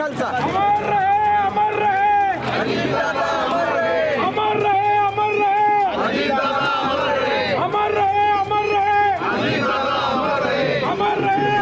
खालचा. अमर रहे अमर रहे अमर रहे अमर रहे अमर रहे अमर रहे अमर रहे अमर रहे. अमर रहे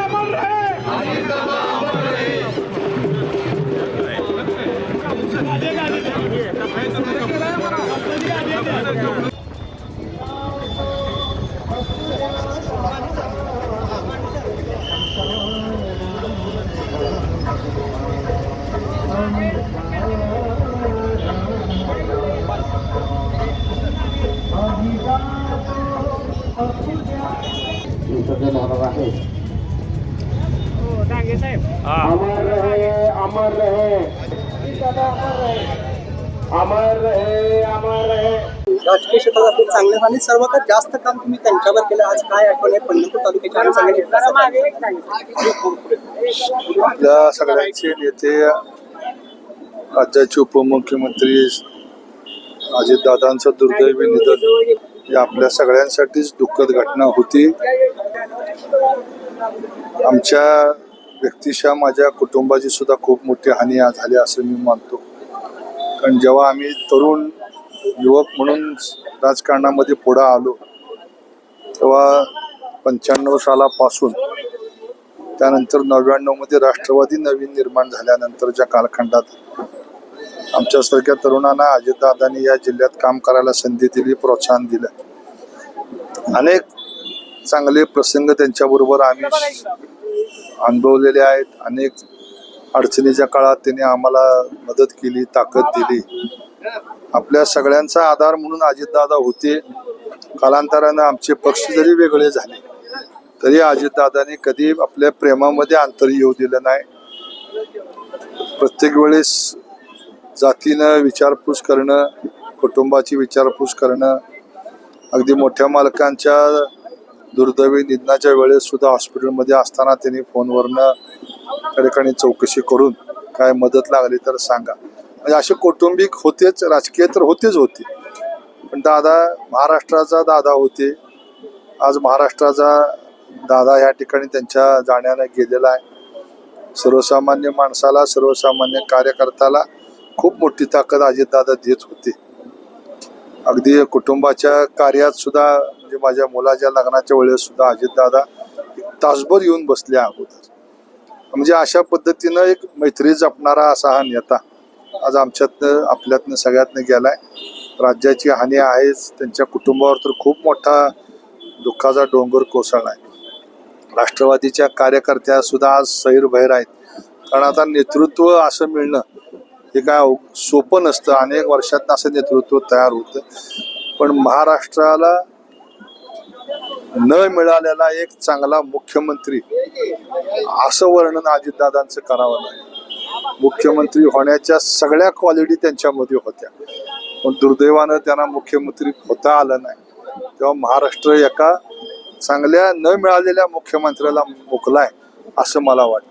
अमर रहे अमर रहे अमर रहे. राजकीय क्षेत्रात आपण चांगलं आणि सर्वात जास्त काम तुम्ही त्यांच्यावर केलं. आज काय आठवण आहे पंढरपूर तालुक्याच्या आणि आपल्या सगळ्यांचे नेते राज्याचे उपमुख्यमंत्री अजितदादांचं दुर्दैवी निधन ही आपल्या सगळ्यांसाठीच दुःखद घटना होती. आमच्या व्यक्तिशः माझ्या कुटुंबाची सुद्धा खूप मोठी हानी झाली असं मी मानतो. कारण जेव्हा आम्ही तरुण युवक म्हणून राजकारणामध्ये पुढे आलो तेव्हा 95 सालापासून त्यानंतर 99 मध्ये राष्ट्रवादी नवीन निर्माण झाल्यानंतरच्या कालखंडात आमच्यासारख्या तरुणांना अजितदादांनी या जिल्ह्यात काम करायला संधी दिली, प्रोत्साहन दिलं. अनेक चांगले प्रसंग त्यांच्याबरोबर आम्ही अनुभवलेले आहेत. अनेक अडचणीच्या काळात त्यांनी आम्हाला मदत केली, ताकद दिली. आपल्या सगळ्यांचा आधार म्हणून अजितदादा होते. कालांतरानं आमचे पक्ष जरी वेगळे झाले तरी अजितदादांनी कधी आपल्या प्रेमामध्ये अंतर येऊ दिलं नाही. प्रत्येक वेळेस जातीनं विचारपूस करणं, कुटुंबाची विचारपूस करणं, अगदी मोठ्या मालकांच्या दुर्दैवी निधनाच्या वेळेस सुद्धा हॉस्पिटलमध्ये असताना त्यांनी फोनवरनं त्या ठिकाणी चौकशी करून काय मदत लागली तर सांगा. म्हणजे असे कौटुंबिक होतेच, राजकीय तर होतेच होते, पण दादा महाराष्ट्राचा दादा होते. आज महाराष्ट्राचा दादा ह्या ठिकाणी त्यांच्या जाण्याने गेलेला आहे. सर्वसामान्य माणसाला, सर्वसामान्य कार्यकर्त्याला खूप मोठी ताकद अजितदादा देत होते. अगदी कुटुंबाच्या कार्यात सुद्धा, म्हणजे माझ्या मुलाच्या लग्नाच्या वेळेस सुद्धा अजितदादा एक तासभर येऊन बसले अगोदर. म्हणजे अशा पद्धतीनं एक मैत्री जपणारा असा हा नेता आज आमच्यातनं, आपल्यातनं, सगळ्यातनं गेलाय. राज्याची हानी आहेच, त्यांच्या कुटुंबावर तर खूप मोठा दुःखाचा डोंगर कोसळलाय. राष्ट्रवादीच्या कार्यकर्त्या सुद्धा आज सैरभैर आहेत. कारण आता नेतृत्व असं मिळणं हे काय सोपं नसतं. अनेक वर्षात असं नेतृत्व तयार होतं, पण महाराष्ट्राला न मिळालेला एक चांगला मुख्यमंत्री असं वर्णन अजितदादांचं करावं लागेल. मुख्यमंत्री होण्याच्या सगळ्या क्वालिटी त्यांच्यामध्ये होत्या, पण दुर्दैवानं त्यांना मुख्यमंत्री होता आलं नाही. तेव्हा महाराष्ट्र एका चांगल्या न मिळालेल्या मुख्यमंत्र्याला मुकलाय असं मला वाटतं.